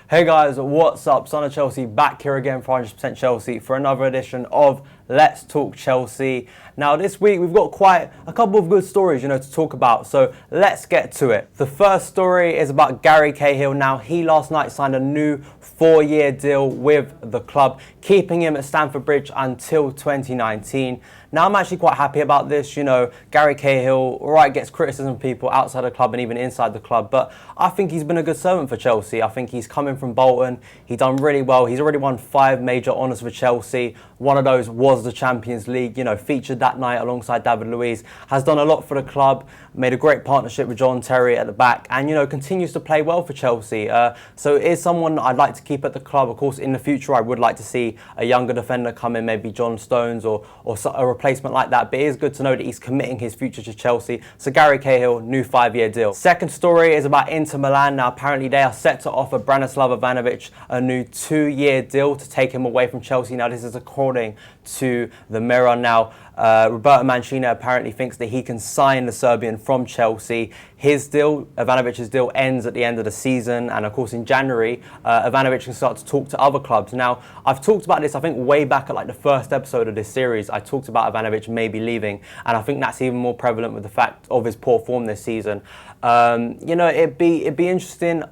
Hey guys, what's up? Son of Chelsea back here again for 100% Chelsea for another edition of Let's Talk Chelsea. Now this week we've got quite a couple of good stories, to talk about. So let's get to it. The first story is about Gary Cahill. Now he last night signed a new 4-year deal with the club, keeping him at Stamford Bridge until 2019. Now I'm actually quite happy about this. Gary Cahill, alright, gets criticism from people outside the club and even inside the club, but I think he's been a good servant for Chelsea. I think he's coming from Bolton. He's done really well. He's already won 5 major honours for Chelsea. One of those was the Champions League, featured that night alongside David Luiz. Has done a lot for the club, made a great partnership with John Terry at the back, and, continues to play well for Chelsea. So it is someone I'd like to keep at the club. Of course, in the future, I would like to see a younger defender come in, maybe John Stones or a replacement like that. But it is good to know that he's committing his future to Chelsea. So Gary Cahill, new 5-year deal. Second story is about Inter Milan. Now, apparently they are set to offer Branislav Ivanovic a new 2-year deal to take him away from Chelsea. Now, this is according to the Mirror. Now, Roberto Mancini apparently thinks that he can sign the Serbian from Chelsea. His deal, Ivanovic's deal, ends at the end of the season, and of course in January, Ivanovic can start to talk to other clubs. Now, I've talked about this, I think, way back at the first episode of this series. I talked about Ivanovic maybe leaving, and I think that's even more prevalent with the fact of his poor form this season. It'd be interesting.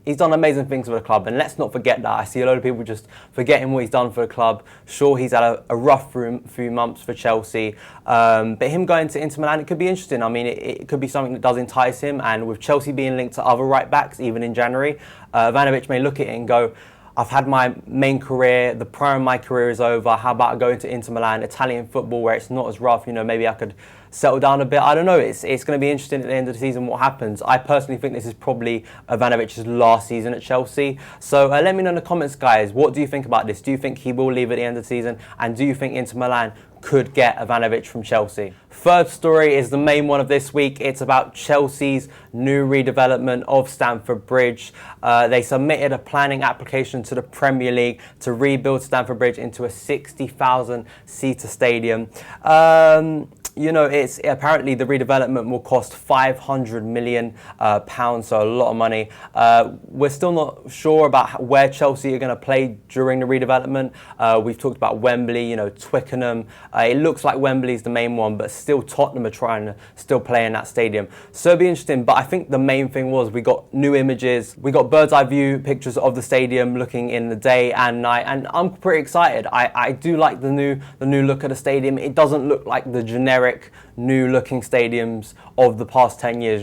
He's done amazing things for the club, and let's not forget that. I see a lot of people just forgetting what he's done for the club. Sure, he's had a rough few months for Chelsea, but him going to Inter Milan, it could be interesting. I mean, it could be something that does entice him, and with Chelsea being linked to other right-backs, even in January, Ivanovic may look at it and go, I've had my main career, the prime of my career is over. How about going to Inter Milan, Italian football, where it's not as rough, maybe I could settle down a bit. I don't know. It's going to be interesting at the end of the season what happens. I personally think this is probably Ivanovic's last season at Chelsea. So let me know in the comments, guys. What do you think about this? Do you think he will leave at the end of the season? And do you think Inter Milan could get Ivanovic from Chelsea? Third story is the main one of this week. It's about Chelsea's new redevelopment of Stamford Bridge. They submitted a planning application to the Premier League to rebuild Stamford Bridge into a 60,000 seater stadium. It's apparently the redevelopment will cost £500 million, so a lot of money. We're still not sure about where Chelsea are going to play during the redevelopment. We've talked about Wembley, Twickenham. It looks like Wembley's the main one, but still Tottenham are trying to still play in that stadium. So it'll be interesting, but I think the main thing was we got new images. We got bird's eye view pictures of the stadium looking in the day and night, and I'm pretty excited. I do like the new look of the stadium. It doesn't look like the generic new looking stadiums of the past 10 years.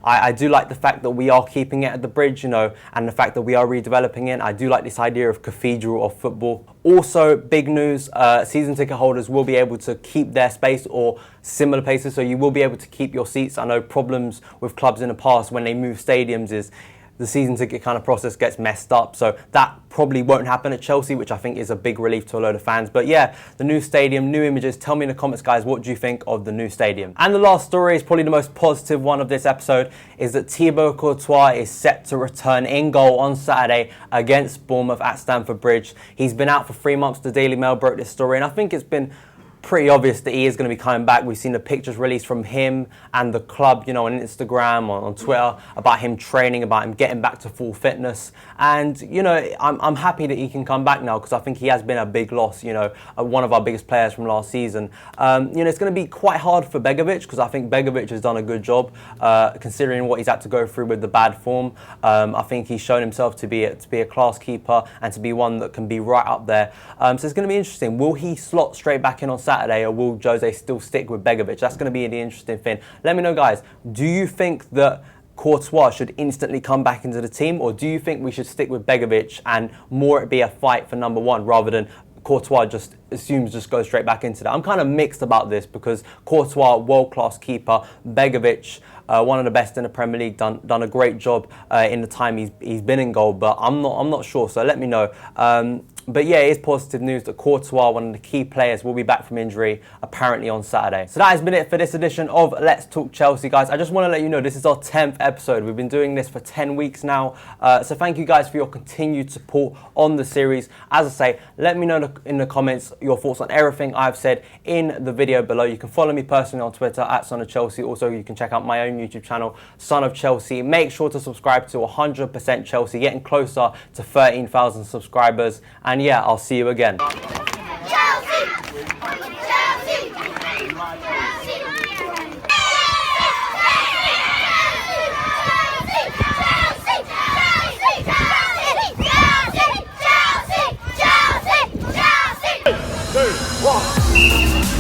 I do like the fact that we are keeping it at the Bridge, and the fact that we are redeveloping it. I do like this idea of cathedral of football. Also, big news, season ticket holders will be able to keep their space or similar places, so you will be able to keep your seats. I know problems with clubs in the past when they move stadiums is the season ticket kind of process gets messed up, so that probably won't happen at Chelsea, which I think is a big relief to a load of fans. But yeah, the new stadium, new images. Tell me in the comments, guys, what do you think of the new stadium? And the last story is probably the most positive one of this episode, is that Thibaut Courtois is set to return in goal on Saturday against Bournemouth at Stamford Bridge. He's been out for 3 months. The Daily Mail broke this story, and I think it's been pretty obvious that he is going to be coming back. We've seen the pictures released from him and the club, on Instagram, on Twitter, about him training, about him getting back to full fitness. And, I'm happy that he can come back now, because I think he has been a big loss, one of our biggest players from last season. It's going to be quite hard for Begovic, because I think Begovic has done a good job, considering what he's had to go through with the bad form. I think he's shown himself to be a class keeper and to be one that can be right up there. So it's going to be interesting. Will he slot straight back in on Saturday, or will Jose still stick with Begovic? That's going to be the interesting thing. Let me know, guys. Do you think that Courtois should instantly come back into the team, or do you think we should stick with Begovic and more it be a fight for number one rather than Courtois just goes straight back into that? I'm kind of mixed about this, because Courtois, world-class keeper, Begovic, one of the best in the Premier League, done a great job in the time he's been in goal, but I'm not sure. So let me know. But yeah, it is positive news that Courtois, one of the key players, will be back from injury apparently on Saturday. So that has been it for this edition of Let's Talk Chelsea, guys. I just want to let you know this is our 10th episode. We've been doing this for 10 weeks now. So thank you guys for your continued support on the series. As I say, let me know in the comments your thoughts on everything I've said in the video below. You can follow me personally on Twitter at Son of Chelsea. Also, you can check out my own YouTube channel, Son of Chelsea. Make sure to subscribe to 100% Chelsea, getting closer to 13,000 subscribers. And yeah, I'll see you again. Chelsea!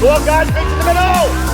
Go on, guys, reach in the middle!